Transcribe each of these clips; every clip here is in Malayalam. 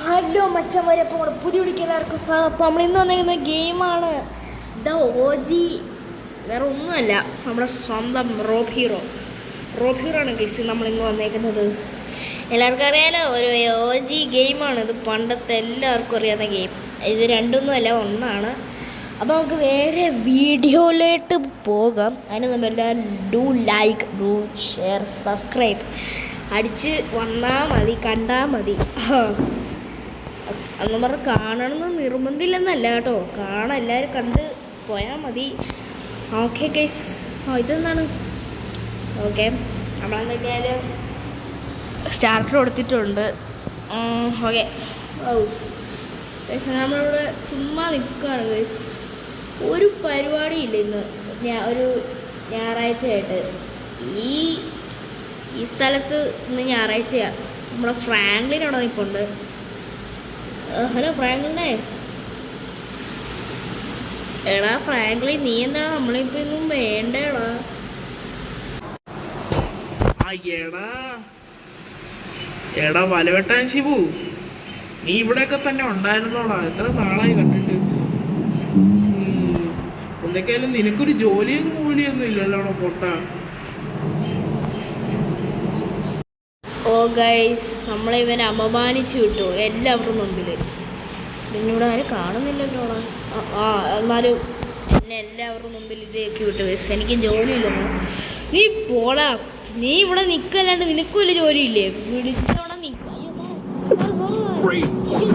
ഹലോ മച്ചന്മാരെ, അപ്പോൾ നമ്മുടെ പുതിയ പിടിക്കാൻ എല്ലാവർക്കും സ്വാഗതം. അപ്പോൾ നമ്മൾ ഇന്ന് വന്നിരിക്കുന്ന ഗെയിമാണ് ദ OG. വേറെ ഒന്നുമല്ല, നമ്മുടെ സ്വന്തം റോബ് ഹീറോ ആണ് ഗെയ്സ് നമ്മളിന്ന് വന്നേക്കുന്നത്. എല്ലാവർക്കും അറിയാലോ, ഒരു OG ഗെയിമാണ് ഇത്. പണ്ടത്തെ എല്ലാവർക്കും അറിയാവുന്ന ഗെയിം. ഇത് രണ്ടൊന്നുമല്ല, ഒന്നാണ്. അപ്പോൾ നമുക്ക് നേരെ വീഡിയോയിലോട്ട് പോകാം. അതിന് നമ്മളെല്ലാവരും do like, do share, subscribe അടിച്ച് വന്നാൽ മതി, കണ്ടാൽ മതി. അന്ന് പറഞ്ഞാൽ കാണണമെന്ന് നിർബന്ധമില്ലെന്നല്ല കേട്ടോ, കാണാൻ എല്ലാവരും കണ്ട് പോയാൽ മതി. ഓക്കെ ഗൈസ്, ഇതെന്താണ്? ഓക്കെ, നമ്മളെന്തൊക്കെയായാലും സ്റ്റാർട്ടർ കൊടുത്തിട്ടുണ്ട്. ഓക്കെ, നമ്മളിവിടെ ചുമ്മാ നിൽക്കുകയാണ് ഗൈസ്. ഒരു പരിപാടിയില്ല ഇന്ന്, ഒരു ഞായറാഴ്ചയായിട്ട്. ഈ സ്ഥലത്ത് ഇന്ന് ഞായറാഴ്ചയാണ്. നമ്മുടെ ഫ്രാങ്ക്ലിൻ അവിടെ നിൽപ്പുണ്ട്. ഹലോ ഫ്രാങ്ക്ലിനെ. എടാ ഫ്രാങ്ക്ലിൻ, നീ എന്താണ് നമ്മളിപ്പോൾ ഇന്നും വേണ്ടേടാ? എടാ വലവെട്ടാൻ ശിവു, നീ ഇവിടെയൊക്കെ തന്നെ ഉണ്ടായിരുന്നോടാ? എത്ര നാളായി കണ്ടിട്ട്. എന്തൊക്കെയായാലും നിനക്കൊരു ജോലിയും കൂലിയൊന്നും ഇല്ലല്ലോടാ പൊട്ടാ. ഓ ഗൈസ്, നമ്മളിവനെ അപമാനിച്ചു വിട്ടു എല്ലാവരുടെ മുമ്പിൽ. നിന്നോട് ആരും കാണുന്നില്ലല്ലോ. എന്നാലും എന്നെ എല്ലാവരുടെ മുമ്പിൽ ഇതേക്ക് വിട്ടു ഗൈസ്. എനിക്ക് ജോലിയില്ലല്ലോ. നീ പോടാ, നീ ഇവിടെ നിൽക്കല്ലാണ്ട് നിനക്കും വലിയ ജോലിയില്ലേ? വിളിച്ചോടെ നിൽക്കുക.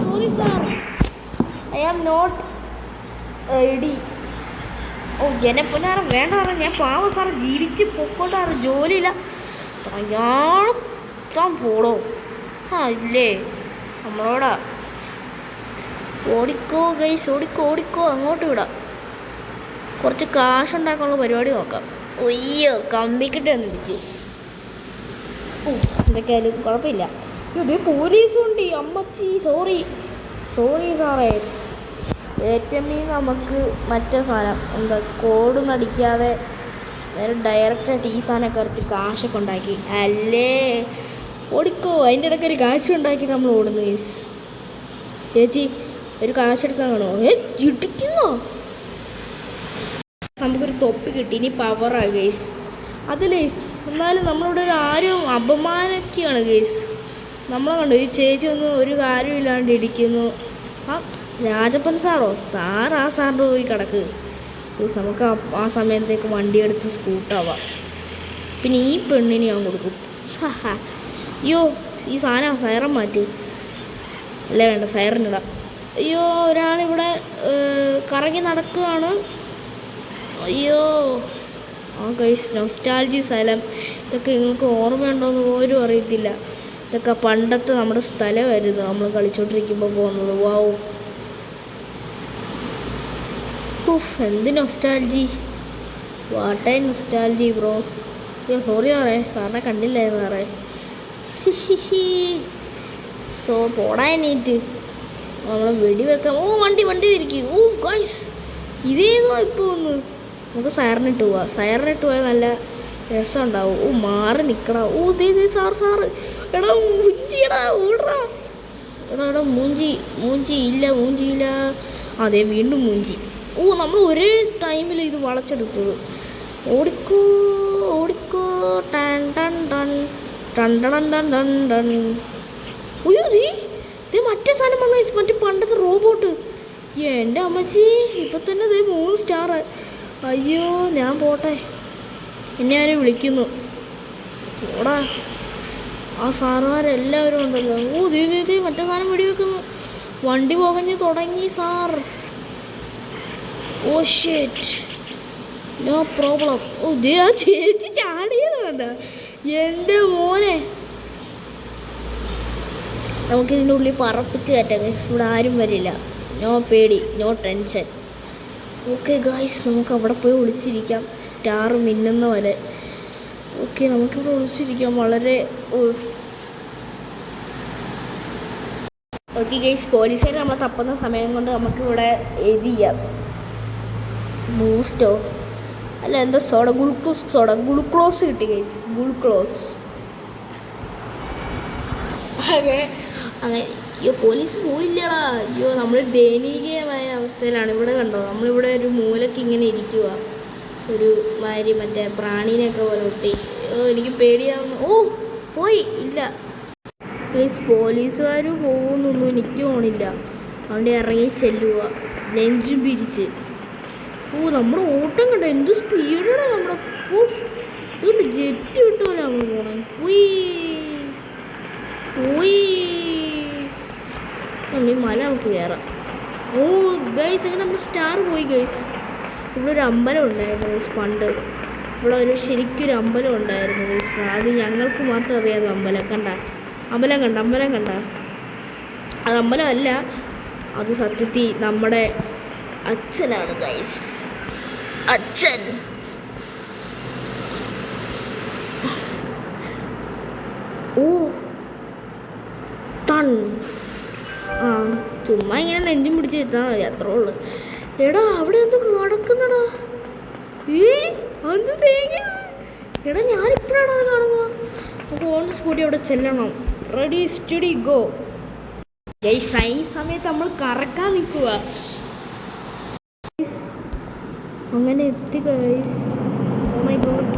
Sorry sir, I am not ready. ഓ ജനപ്പുനാറ് വേണ്ട സാറേ, ഞാൻ പാവം സാറ്, ജീവിച്ച് പൊക്കോട്ടാറ്, ജോലിയില്ല. അയാൾ പോടോ. ഇല്ലേ നമ്മളോടാ? ഓടിക്കോ ഗൈസ്, ഓടിക്കോ അങ്ങോട്ട് വിടാം. കുറച്ച് കാശുണ്ടാക്കാനുള്ള പരിപാടി നോക്കാം. ഒയ്യോ, കമ്പിക്കിട്ട് വന്നിരിച്ച്. എന്തൊക്കെയായാലും കുഴപ്പമില്ല. ഇത് പോലീസുണ്ട്. അമ്മച്ചി സോറി സാറേ. ATM നമുക്ക് മറ്റേ സാധനം എന്താ കോഡൊന്നും അടിക്കാതെ നേരെ ഡയറക്റ്റായിട്ട് ഈ സാധനമൊക്കെ കുറച്ച് കാശൊക്കെ ഉണ്ടാക്കി. അല്ലേ ഓടിക്കോ. അതിൻ്റെ ഇടയ്ക്ക് ഒരു കാശ് ഉണ്ടാക്കി നമ്മൾ ഓടുന്നു ഗൈസ്. ചേച്ചി ഒരു കാശെടുക്കാൻ കാണുമോ? ചിട്ടിക്കുന്നോ? നമുക്കൊരു തൊപ്പി കിട്ടി. ഇനി പവറാണ് ഗൈസ്. അതിലേ എന്നാലും നമ്മളിവിടെ ആരും അപമാനിക്കുകയാണ് ഗൈസ്. നമ്മളെ കണ്ടു ഈ ചേച്ചി ഒന്നും ഒരു കാര്യമില്ലാണ്ട് ഇടിക്കുന്നു. രാജപ്പൻ സാറോ? ആ സാറിൻ്റെ പോയി കിടക്ക്. നമുക്ക് ആ സമയത്തേക്ക് വണ്ടിയെടുത്ത് സ്കൂട്ടാവാം. പിന്നെ ഈ പെണ്ണിന് ഞാൻ കൊടുക്കും. അയ്യോ, ഈ സാധനം സൈറൻ മാറ്റി. അല്ല വേണ്ട, സൈറനിടാം. അയ്യോ, ഒരാളിവിടെ കറങ്ങി നടക്കുകയാണ്. അയ്യോ, ഗൈസ് നൊസ്റ്റാൾജി സ്ഥലം. ഇതൊക്കെ നിങ്ങൾക്ക് ഓർമ്മയുണ്ടോയെന്ന് പോലും അറിയത്തില്ല. ഇതൊക്കെ പണ്ടത്തെ നമ്മുടെ സ്ഥലമായിരുന്നു, നമ്മൾ കളിച്ചോണ്ടിരിക്കുമ്പോൾ പോകുന്നത്. വാവ്, എന്ത് നൊസ്റ്റാൾജി, വാട്ട് എ നൊസ്റ്റാൾജി ബ്രോ. അയ്യോ സോറി സാറേ, സാറിനെ കണ്ടില്ലായിരുന്നു സാറേ. പോടാ എണീറ്റ്. നമ്മളെ വെടിവെക്കാം. വണ്ടി തിരിക്കും. ഗൈസ്, ഇതേതോ ഇപ്പോൾ ഒന്ന് നമുക്ക് സൈറനിട്ട് പോയാൽ നല്ല രസം ഉണ്ടാവും. മാറി നിൽക്കടാ. സാറ് എടാ മൂഞ്ചിയടാ, ഓടാ. എടാ മൂഞ്ചിയില്ല. അതെ, വീണ്ടും മൂഞ്ചി. നമ്മൾ ഒരേ ടൈമിൽ ഇത് വളച്ചെടുത്തത്. ഓടിക്കോ. മറ്റേ സാധനം വന്ന മറ്റേ പണ്ടത്തെ റോബോട്ട്. എൻ്റെ അമ്മച്ചി, ഇപ്പം തന്നെ 3 സ്റ്റാർ. അയ്യോ, ഞാൻ പോട്ടെ, എന്നെ ആരും വിളിക്കുന്നു. പോടാ. ആ സാറുമാരെല്ലാവരും ഉണ്ടല്ലോ. മറ്റേ സാധനം വെടിവെക്കുന്നു. വണ്ടി പോകഞ്ഞ് തുടങ്ങി sir. Oh shit, no problem. ആ ചേച്ചി ചാടിയത് വേണ്ട. എൻ്റെ മോനെ, നമുക്കിതിൻ്റെ ഉള്ളിൽ പറപ്പിച്ച് കയറ്റാം ഗൈസ്. ഇവിടെ ആരും വരില്ല. നോ പേടി, നോ ടെൻഷൻ. ഓക്കെ ഗൈസ്, നമുക്ക് അവിടെ പോയി ഒളിച്ചിരിക്കാം, സ്റ്റാർ മിന്നുന്ന പോലെ. ഓക്കെ, നമുക്കിവിടെ ഒളിച്ചിരിക്കാം വളരെ. ഓക്കെ ഗൈസ്, പോലീസുകാർ നമ്മളെ തപ്പുന്ന സമയം കൊണ്ട് നമുക്കിവിടെ ഇത് ചെയ്യാം. ബൂസ്റ്റോ അല്ല, എന്താ ഗ്ലൂക്കോസ് കിട്ടി ഗൈസ്. ഗ്ലൂക്കോസ്. അതെ, അങ്ങനെ അയ്യോ പോലീസ് പോയില്ലടാ. അയ്യോ നമ്മൾ ദയനീയമായ അവസ്ഥയിലാണ്. ഇവിടെ കണ്ടോ, നമ്മളിവിടെ ഒരു മൂലയ്ക്ക് ഇങ്ങനെ ഇരിക്കുക, ഒരു മാതിരി മറ്റേ പ്രാണീനെയൊക്കെ പോലെ ഒട്ടി. എനിക്ക് പേടിയാവുന്നു. ഓ പോയി ഇല്ല. പോലീസുകാർ പോകുന്നൊന്നും എനിക്ക് തോന്നില്ല. അതുകൊണ്ട് ഇറങ്ങി ചെല്ലുക നെഞ്ചും പിരിച്ച്. നമ്മുടെ ഓട്ടം കണ്ടോ, എന്ത് സ്പീഡാണ് നമ്മുടെ. ഇതുകൊണ്ട് ജെറ്റ് വിട്ടുപോലെ നമ്മൾ പോണേ. പോയി ഈ മല നമുക്ക് കയറാം. ഓ ഗൈസ്, അങ്ങനെ നമ്മൾ സ്റ്റാർ പോയി ഗൈസ്. ഇവിടെ ഒരു അമ്പലം ഉണ്ടായിരുന്നു ഗൈസ് പണ്ട്. ഇവിടെ ഒരു ശരിക്കൊരു അമ്പലം ഉണ്ടായിരുന്നു ഗൈസ്. അത് ഞങ്ങൾക്ക് മാത്രം അറിയാതെ അമ്പലം കണ്ട. അമ്പലം കണ്ട. അത് അമ്പലമല്ല, അത് സത്യത്തിൽ നമ്മുടെ അച്ഛനാണ് ഗൈസ്. അച്ഛൻ ഓ ടൺ. ആ ചുമ്മാ ഇങ്ങനെ നെഞ്ചും പിടിച്ച് എത്താൻ മതി, അത്രേ ഉള്ളു. എടാ അവിടെ എന്ത് കിടക്കുന്നടാ? അത് തേങ്ങ. എടാ ഞാനിപ്പോഴാണ് അത് കാണുന്നത്. നമുക്ക് ഓൺ സ്പോട്ടി അവിടെ ചെല്ലണം. Ready steady go. ഗൈസ് ഈ സമയത്ത് നമ്മൾ കറക്കാൻ നിൽക്കുക. അങ്ങനെ എത്തി ഗൈസ്. ഓ മൈ ഗോഡ്,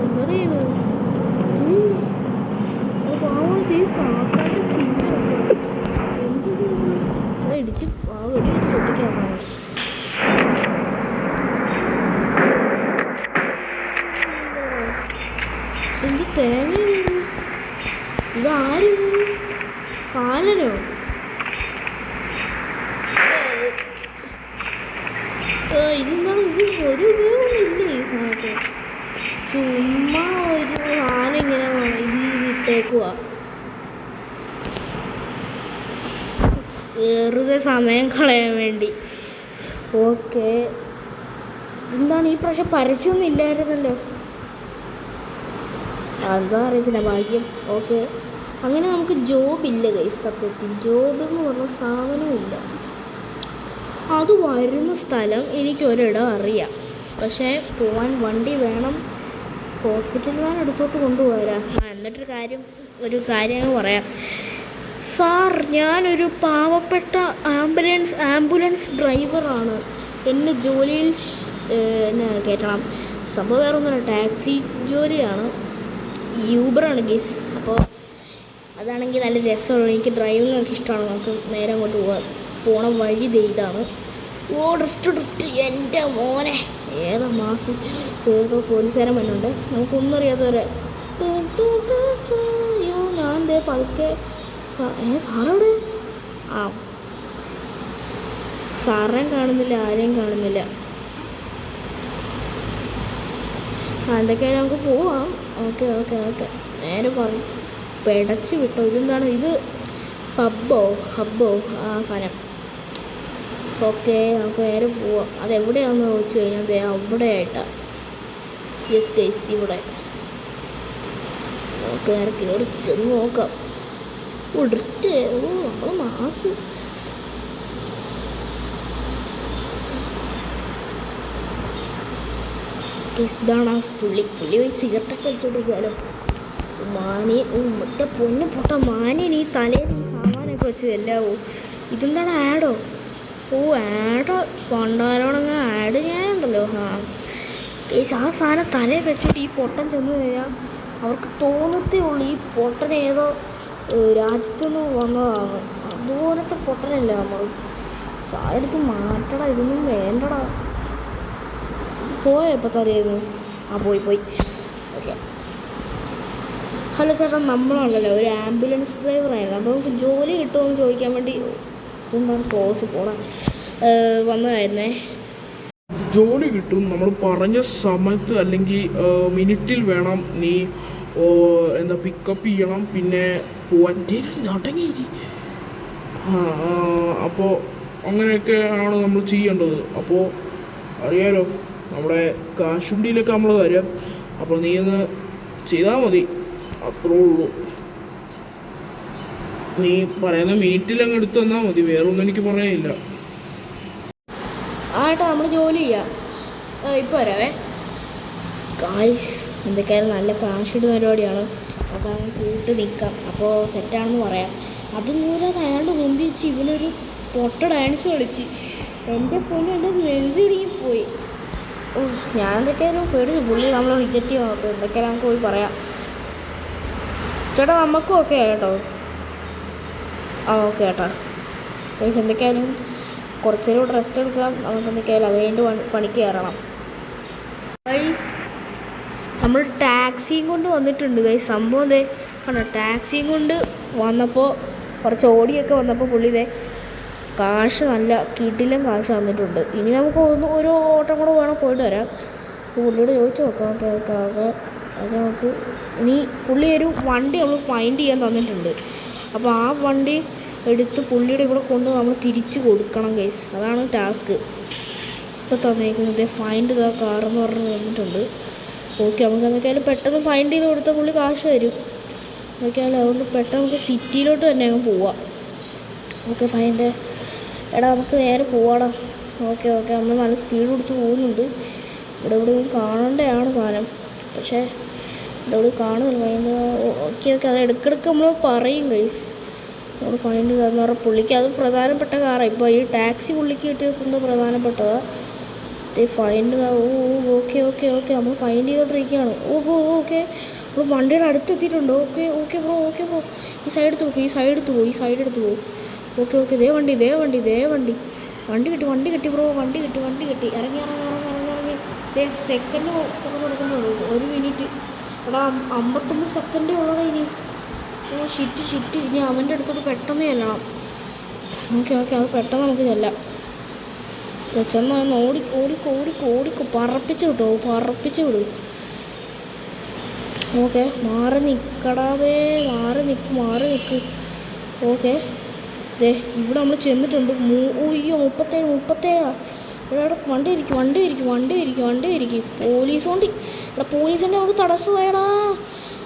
എന്താ ഇത്? ഇടിച്ച് പൊട്ടിക്കാണ്. എന്ത് തേങ്ങയുണ്ട്? ഇതാരും കാലനോ? ഇതെന്താണ്? ഇത് ഒരു ഉപയോഗമില്ലേ ഈ സാധനത്തിൽ? ചുമ്മാ ഒരു സാധനം ഇങ്ങനെ ഇട്ടേക്കുക, വെറുതെ സമയം കളയാൻ വേണ്ടി. ഓക്കെ, എന്താണ് ഈ പ്രാവശ്യം പരസ്യമൊന്നും ഇല്ലായിരുന്നല്ലോ. അതാ അറിയത്തില്ല, ഭാഗ്യം. ഓക്കെ, അങ്ങനെ നമുക്ക് ജോബില്ല ഗൈസ്. സത്യത്തിൽ ജോബ് എന്ന് പറഞ്ഞ സാധനമില്ല. അത് വരുന്ന സ്ഥലം എനിക്ക് ഒരിടം അറിയാം, പക്ഷേ പോകാൻ വണ്ടി വേണം. ഹോസ്പിറ്റലിൽ ഞാൻ എടുത്തോട്ട് കൊണ്ടുപോരാ. എന്നിട്ടൊരു കാര്യം പറയാം. സാർ, ഞാനൊരു പാവപ്പെട്ട ആംബുലൻസ് ഡ്രൈവറാണ്. എന്നെ ജോലിയിൽ എന്നെ കയറ്റണം. സംഭവം വേറെ ഒന്നുമില്ല, ടാക്സി ജോലിയാണ്, യൂബറാണ് ഗീസ്. അപ്പോൾ അതാണെങ്കിൽ നല്ല രസമുള്ളൂ. എനിക്ക് ഡ്രൈവിംഗ് ഒക്കെ ഇഷ്ടമാണ്. നമുക്ക് നേരെ അങ്ങോട്ട് പോണ വഴി ഇതാണ്. ഓ ഡ്രിഫ്റ്റ് എൻ്റെ മോനെ, ഏതോ മാസം ഏതോ പോലീസുകാരൻ വന്നുണ്ട്, നമുക്കൊന്നും അറിയാത്തവരെ. അയ്യോ ഞാൻ ദേ പതുക്കെ. സാറവിടെ? ആ സാറിനെയും കാണുന്നില്ല, ആരെയും കാണുന്നില്ല. എന്തൊക്കെയായാലും നമുക്ക് പോവാം. ഓക്കെ നേരെ പറഞ്ഞു പെടച്ച് വിട്ടോ. ഇതെന്താണ് ഇത്? ഹബ്ബോ ആ സാധനം. ഓക്കെ, നമുക്ക് നേരെ പോവാം. അതെവിടെയാണെന്ന് ചോദിച്ചു കഴിഞ്ഞാൽ അവിടെ ആയിട്ടാണ്. യെസ് ഗൈസ്, ഇവിടെ. നമുക്ക് നേരെ കയറി ചെന്ന് നോക്കാം. ഓ ഡ്രിഫ്റ്റ്, ഓ നമ്മൾ മാസ്. ഇതാണ് ആ പുള്ളി പോയി സിഗരറ്റൊക്കെ വെച്ചോണ്ടിരിക്കാലോ. മാനി മറ്റേ പൊന്നു പൊട്ട മാനിന് ഈ തലയിൽ സാമാനൊക്കെ വെച്ച് എല്ലാവോ. ഇതെന്താണ് ആഡോ? ഓ ആഡ് പണ്ടാരോടങ്ങ് ആഡ് ചെയ്യാനുണ്ടല്ലോ. ആ സാധനം തലയിൽ വെച്ചിട്ട് ഈ പൊട്ടൻ ചെന്ന് കഴിഞ്ഞാൽ അവർക്ക് തോന്നത്തേ ഉള്ളൂ ഈ പൊട്ടൻ ഏതോ രാജ്യത്തുനിന്ന് വന്നതാണ്. അതുപോലത്തെ പൊട്ടനല്ല നമ്മൾ. സാറെടുത്ത് മാറ്റടാ, ഇതൊന്നും വേണ്ടടാ. പോയോ ഇപ്പോൾ തലേന്ന്? ആ പോയി. ഓക്കെ, ഹലോ ചേട്ടാ, നമ്മളാണല്ലോ ഒരു ആംബുലൻസ് ഡ്രൈവറായിരുന്നു. അപ്പോൾ നമുക്ക് ജോലി കിട്ടുമെന്ന് ചോദിക്കാൻ വേണ്ടി ഇതെന്താണ് ക്ലോസ് പോണം വന്നതായിരുന്നേ. ജോലി കിട്ടും, നമ്മൾ പറഞ്ഞ സമയത്ത് അല്ലെങ്കിൽ മിനിറ്റിൽ വേണം നീ പിക്കപ്പ് ചെയ്യണം, പിന്നെ പോവാൻ നടങ്ങി. അപ്പോൾ അങ്ങനെയൊക്കെ ആണ് നമ്മൾ ചെയ്യേണ്ടത്. അപ്പോൾ അറിയാലോ, നമ്മുടെ കാശുണ്ടിയിലൊക്കെ നമ്മൾ തരാം. അപ്പോൾ നീ ഒന്ന് ചെയ്താൽ മതി, അത്രേ ഉള്ളൂ. നീ പറയുന്ന മിനിറ്റിൽ അങ്ങ് എടുത്ത് തന്നാൽ മതി, വേറൊന്നും എനിക്ക് പറയാനില്ല. ഏട്ടാ നമ്മൾ ജോലി ചെയ്യാം. ഇപ്പോൾ വരാവേ. കാശ് എന്തൊക്കെയായാലും നല്ല കാശ് ഇടുന്ന പരിപാടിയാണ്. അപ്പോൾ കേട്ട് നിൽക്കാം. അപ്പോൾ സെറ്റാണെന്ന് പറയാം. അതുമൂലം അയാളുടെ മുമ്പിൽ വെച്ച് ഇവനൊരു പൊട്ട ഡാൻസ് കളിച്ച് എൻ്റെ പൊണ്ണ് എൻ്റെ നെഞ്ചിടിയും പോയി. ഞാൻ എന്തൊക്കെയായാലും പേടിച്ചു. പുള്ളി നമ്മളെ റിജക്റ്റ് ചെയ്യാൻ നോക്കും. എന്തൊക്കെയാണ് നമുക്ക് പോയി പറയാം. ചേട്ടാ നമുക്കും ഓക്കെ കേട്ടോ. ഓക്കെ ചേട്ടാ. എന്തൊക്കെയായാലും കുറച്ച് നേരം റെസ്റ്റ് എടുക്കാം. നമുക്ക് എന്തൊക്കെയായാലും അത് കഴിഞ്ഞ് പണിക്ക് കയറണം. നമ്മൾ ടാക്സിയും കൊണ്ട് വന്നിട്ടുണ്ട് ഗൈസ്. സംഭവം ഇതേ കണ്ടോ, ടാക്സിയും കൊണ്ട് വന്നപ്പോൾ കുറച്ച് ഓടിയൊക്കെ വന്നപ്പോൾ പുള്ളി ഇതേ കാശ് നല്ല കിടിലം കാശ് വന്നിട്ടുണ്ട്. ഇനി നമുക്ക് ഒരു ഓട്ടം കൂടെ വേണം പോയിട്ട് വരാം. പുള്ളിയോട് ചോദിച്ചു നോക്കാം. അത് നമുക്ക് ഇനി പുള്ളി ഒരു വണ്ടി നമ്മൾ ഫൈൻഡ് ചെയ്യാൻ തന്നിട്ടുണ്ട്. അപ്പോൾ ആ വണ്ടി എടുത്ത് പുള്ളിയുടെ ഇവിടെ കൊണ്ട് നമ്മൾ തിരിച്ച് കൊടുക്കണം ഗൈസ്. അതാണ് ടാസ്ക് ഇപ്പോൾ തന്നേക്കുന്നത്. ഫൈൻഡ് ഇതാ കാറെന്ന് പറഞ്ഞ് തന്നിട്ടുണ്ട്. ഓക്കെ, നമുക്ക് എന്തൊക്കെയായാലും പെട്ടെന്ന് ഫൈൻഡ് ചെയ്ത് കൊടുത്താൽ പുള്ളി കാശ് തരും. എന്തൊക്കെയായാലും അതുകൊണ്ട് പെട്ടെന്ന് നമുക്ക് സിറ്റിയിലോട്ട് തന്നെ അങ്ങ് പോവാം. Okay find. എടാ നമുക്ക് നേരെ പോവാടാ. ഓക്കെ നമ്മൾ നല്ല സ്പീഡ് കൊടുത്ത് പോകുന്നുണ്ട്. ഇവിടെ കാണേണ്ടതാണ് സാധനം, പക്ഷേ ഇവിടെ കാണുന്നില്ല ഫൈൻഡ്. ഓക്കെ അത് ഇടയ്ക്കിടയ്ക്ക് നമ്മൾ പറയും ഗൈസ് നമ്മൾ ഫൈൻഡ് ചെയ്താന്ന് പറഞ്ഞാൽ പുള്ളിക്ക് അത് പ്രധാനപ്പെട്ട കാറാണ്. ഇപ്പോൾ ഈ ടാക്സി പുള്ളിക്ക് കിട്ടിയപ്പോൾ പ്രധാനപ്പെട്ടതാണ് ഫൈൻഡ്. ഓക്കെ നമ്മൾ ഫൈൻഡ് ചെയ്തോണ്ടിരിക്കുകയാണ്. ഓക്കെ നമ്മൾ വണ്ടിയുടെ അടുത്തെത്തിയിട്ടുണ്ട്. ഓക്കെ ബ്രോ ഈ സൈഡ് എടുത്ത് പോകും. ഓക്കെ ദേ വണ്ടി കിട്ടി ബ്രോ. വണ്ടി കിട്ടി. ഇറങ്ങി. സെക്കൻഡ് കൊടുക്കുന്നുള്ളൂ. 1 മിനിറ്റ്. എടാ 59 സെക്കൻഡേ ഉള്ളൂ ഇനി. ഷിറ്റ് ഇനി അവൻ്റെ അടുത്തോട്ട് പെട്ടെന്ന് ചെല്ലണം. ഓക്കെ അത് പെട്ടെന്ന് നമുക്ക് ചെല്ലാം. ചെന്ന് ഓടിക്കോ പറപ്പിച്ച് വിടും. ഓക്കെ മാറി നിൽക്ക്. ഓക്കെ ദേ ഇവിടെ നമ്മൾ ചെന്നിട്ടുണ്ട്. 37 ഇവിടെ വണ്ടി ഇരിക്കും. പോലീസ് വണ്ടി നമുക്ക് തടസ്സമായടാ.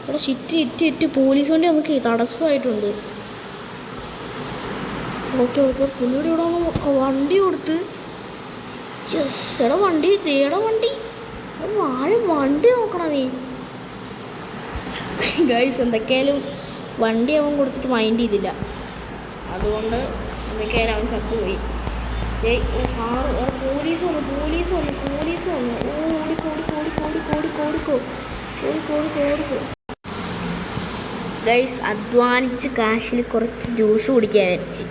ഇവിടെ ഷിറ്റ് പോലീസ് വണ്ടി നമുക്ക് തടസ്സമായിട്ടുണ്ട്. ഓക്കെ പുള്ളിയുടെ ഇവിടെ വണ്ടി കൊടുത്ത് എടാ വണ്ടി നോക്കണം നീ ഗൈസ്. എന്തൊക്കെയായാലും വണ്ടി അവൻ കൊടുത്തിട്ട് മൈൻഡ് ചെയ്തില്ല. അതുകൊണ്ട് എന്തൊക്കെയായാലും അവൻ ചത്തുപോയി. പോലീസ് വന്നു. ഓടിക്കോ. ഗൈസ് അധ്വാനിച്ച് കാശിൽ കുറച്ച് ജ്യൂസ് കുടിക്കാൻ വിചാരിച്ച്.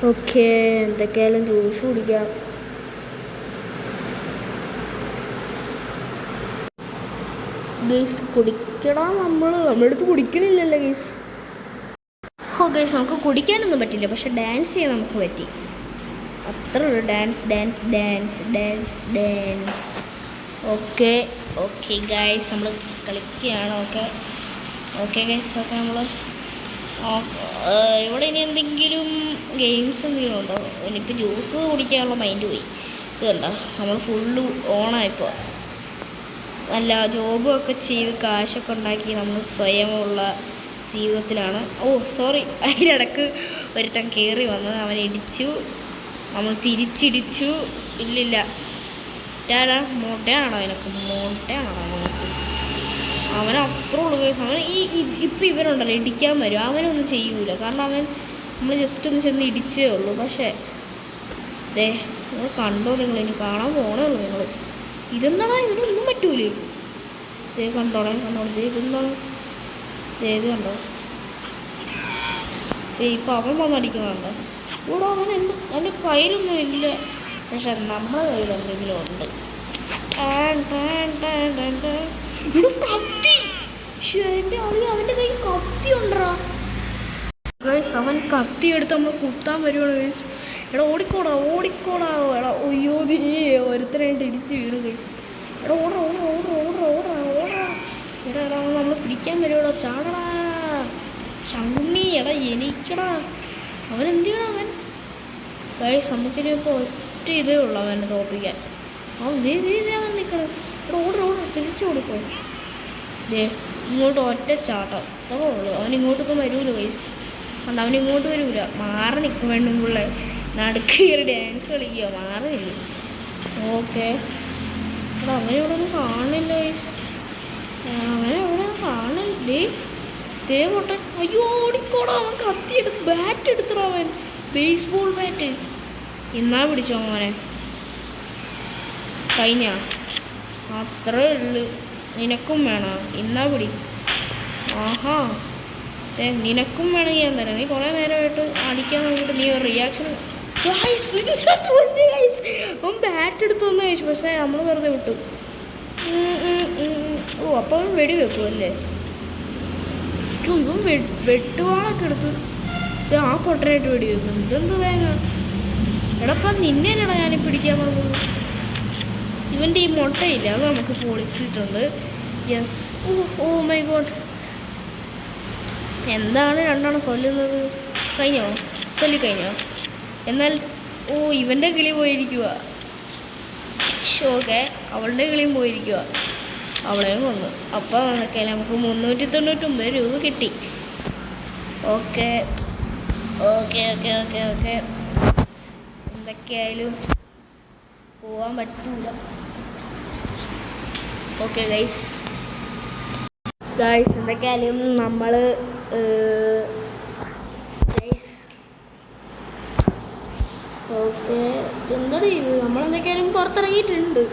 ഓക്കെ എന്തൊക്കെയായാലും ജ്യൂസ് കുടിക്കാം. ഗൈസ് കുടിക്കടാ. നമ്മളെടുത്ത് കുടിക്കണില്ലല്ലോ ഗൈസ്. ഗൈസ് നമുക്ക് കുടിക്കാനൊന്നും പറ്റില്ല, പക്ഷെ ഡാൻസ് ചെയ്യാൻ നമുക്ക് പറ്റി. അത്ര ഉള്ളൂ. ഡാൻസ്. ഓക്കെ ഗൈസ് നമ്മൾ കളിക്കുകയാണ്. Okay guys. നമ്മൾ ഇവിടെ ഇനി എന്തെങ്കിലും ഗെയിംസ് എന്തെങ്കിലും ഉണ്ടോ? എനിക്ക് ജ്യൂസ് കുടിക്കാനുള്ള മൈൻഡ് പോയി. ഇത് കണ്ടോ നമ്മൾ ഫുള്ള് ഓണായിപ്പോൾ. നല്ല ജോബും ഒക്കെ ചെയ്ത് കാശൊക്കെ ഉണ്ടാക്കി നമ്മൾ സ്വയമുള്ള ജീവിതത്തിലാണ്. സോറി, അതിനിടക്ക് ഒരുത്തൻ കയറി വന്ന് അവൻ ഇടിച്ചു. നമ്മൾ തിരിച്ചിടിച്ചു. ഇല്ലില്ല മോട്ടയാണോ നമുക്ക് അവൻ അത്ര ഉള്ളു. അവൻ ഇപ്പം ഇവനുണ്ടല്ലോ ഇടിക്കാൻ വരും. അവനൊന്നും ചെയ്യൂല, കാരണം അവൻ നമ്മൾ ജസ്റ്റ് ഒന്ന് ചെന്ന് ഇടിച്ചേ ഉള്ളൂ. പക്ഷേ നിങ്ങൾ കണ്ടോ? ഇനി കാണാൻ പോണേ ഉള്ളൂ നിങ്ങൾ. ഇതെന്താണോ ഇവനൊന്നും പറ്റൂലേ? കണ്ടോളെ ഇതെന്താണ്? ഇത് കണ്ടോ? ഇപ്പം അവൻ വന്നടിക്കുന്നുണ്ട്. ഇവിടെ അവൻ്റെ കയ്യിലൊന്നും ഇല്ല, പക്ഷെ നമ്മുടെ കയ്യിൽ എന്തെങ്കിലും ഉണ്ട്. കത്തി! എൻ്റെ അവൻ്റെ കയ്യിൽ കത്തി ഉണ്ടോ ഗൈസ്? അവൻ കത്തി എടുത്ത് നമ്മൾ കുത്താൻ വരുവാണ് ഗൈസ്. എടാ ഓടിക്കോടാ. എടാ അയ്യോ നീ ഒരുത്തനായിട്ട് ഇടിച്ച് വീണു ഗൈസ്. എടാ ഓടാ. എടാ നമ്മൾ പിടിക്കാൻ വരുവാടോ. ചാടടാ ഷമ്മി. എടാ എനിക്കടാ. അവൻ എന്ത് ചെയ്യണം അവൻ ഗൈസ്? നമുക്കിനി ഇപ്പോൾ ഒറ്റ ഇതേ ഉള്ളൂ അവനെ തോപ്പിക്കാൻ. അവൻ അവൻ നിൽക്കണം. എടാ ഓടാ തിരിച്ചു കൊടുക്കും. ഇങ്ങോട്ട് ഒറ്റ ചാട്ടം അതൊക്കെ ഉള്ളൂ. അവൻ ഇങ്ങോട്ടൊന്നും വരൂല ഗൈസ്. അതുകൊണ്ട് അവൻ ഇങ്ങോട്ട് വരൂല. മാറി നിൽക്കും വേണ്ടും പിള്ളേ. നടുക്ക് കയറി ഡാൻസ് കളിക്കുക. മാറിയില്ല. ഓക്കെ അവനെ ഇവിടെ ഒന്നും കാണില്ല ഗൈസ്. അവനെ എവിടെ കാണില്ലേ? ദേ പോട്ടെ. അയ്യോ ഓടിക്കോടാ, അവൻ കത്തി എടുത്ത് ബാറ്റ് എടുത്തോ, അവൻ ബേസ്ബോൾ ബാറ്റ്. എന്നാ പിടിച്ചോ മോനെ, കഴിഞ്ഞ അത്രേ ഉള്ളു. നിനക്കും വേണം, ഇന്നാ പിടി. ആഹാ നിനക്കും വേണമെങ്കിൽ ഞാൻ തരാം. നീ കുറേ നേരമായിട്ട് അടിക്കാൻ നോക്കിയിട്ട് നീ ഒരു റിയാക്ഷൻ. അവൻ ബാറ്റ് എടുത്തു വന്ന് കഴിച്ചു, പക്ഷേ നമ്മൾ വെറുതെ വിട്ടു. ഓ അപ്പോൾ അവൻ വെടി വെക്കും അല്ലേ? ഇവൻ വെട്ടുവാളൊക്കെ എടുത്ത് ആ പൊട്ടനായിട്ട് വെടി വെക്കും. ഇതെന്ത് തേങ്ങ എടപ്പം നിന്നേനടാ ഞാൻ പിടിക്കാൻ പറഞ്ഞത്. ഇവൻ്റെ ഈ മുട്ടയില്ല, അത് നമുക്ക് പൊളിച്ചിട്ടുണ്ട്. യെസ്. ഓ മൈ ഗോഡ്, എന്താണ് രണ്ടാണ് ചൊല്ലുന്നത്? കഴിഞ്ഞോ? ചൊല്ലിക്കഴിഞ്ഞോ? എന്നാൽ ഇവൻ്റെ കിളി പോയിരിക്കുക. ഓക്കെ, അവളുടെ കിളിയും പോയിരിക്കുക. അവളെയും കൊന്നു. അപ്പോൾ അതൊക്കെ നമുക്ക് 399 രൂപ കിട്ടി. Okay okay okay okay okay എന്തൊക്കെയായാലും പോവാൻ പറ്റൂല. ഓക്കെ ഗൈസ് എന്തൊക്കെയായാലും നമ്മൾ ഓക്കെ എന്താ ഇത്, നമ്മളെന്തൊക്കെയായാലും പുറത്തിറങ്ങിയിട്ടുണ്ട്.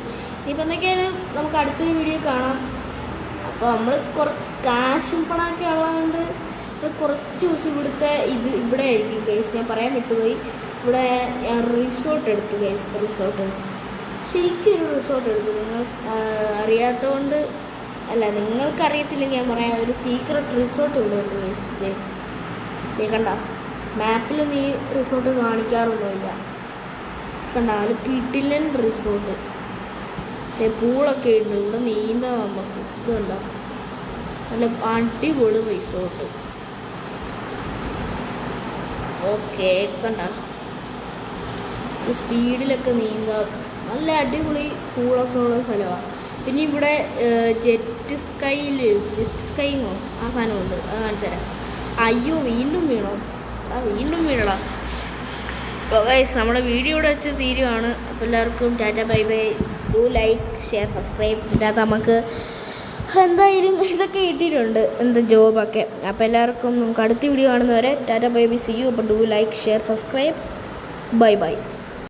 ഇനിയിപ്പോൾ എന്തൊക്കെയായാലും നമുക്ക് അടുത്തൊരു വീഡിയോ കാണാം. അപ്പോൾ നമ്മൾ കുറച്ച് കാശും പണമൊക്കെ ഉള്ളതുകൊണ്ട് നമ്മൾ കുറച്ച് ദിവസം ഇവിടെ ആയിരിക്കും ഗൈസ്. ഞാൻ പറയാൻ വിട്ടുപോയി. ഇവിടെ ഞാൻ റിസോർട്ട് എടുത്തു ഗൈസ്. ശരിക്കും ഒരു റിസോർട്ട് എടുത്തു. നിങ്ങൾ അറിയാത്തതുകൊണ്ട് അല്ല, നിങ്ങൾക്കറിയത്തില്ലെങ്കിൽ ഞാൻ പറയാം. ഒരു സീക്രട്ട് റിസോർട്ട് ഇവിടെ ഉണ്ട് ഗൈസ്. നീ കണ്ട മാപ്പിലും ഈ റിസോർട്ട് കാണിക്കാറൊന്നുമില്ല. കണ്ട ഒരു കിടിലൻ റിസോർട്ട്. പൂളൊക്കെ ഉണ്ട്, ഇവിടെ നീന്താൻ നമുക്ക്. ഇത് കണ്ട നല്ല അടിപൊളി റിസോർട്ട്. ഓക്കെ കണ്ട സ്പീഡിലൊക്കെ നീന്താം. നല്ല അടിപൊളി പൂളൊക്കെ ഉള്ള സ്ഥലമാണ്. പിന്നെ ഇവിടെ ജെറ്റ് സ്കൈങ്ങോ ആ സാധനമുണ്ട്, അത് കാണിച്ചു തരാം. അയ്യോ വീണ്ടും വീണോ? വീണ്ടും വീണടാ. അപ്പോൾ ഗൈസ് നമ്മുടെ വീഡിയോ ഇവിടെ വെച്ച് തീരുവാണ്. അപ്പോൾ എല്ലാവർക്കും Tata bye by. Do like share subscribe. ഇതിനകത്ത് നമുക്ക് എന്തായാലും ഇതൊക്കെ കിട്ടിയിട്ടുണ്ട്, ജോബൊക്കെ. അപ്പോൾ എല്ലാവർക്കും നമുക്ക് അടുത്ത വീഡിയോ കാണുന്നവരെ tata bye bye, see you. അപ്പോൾ do like share subscribe. Bye by.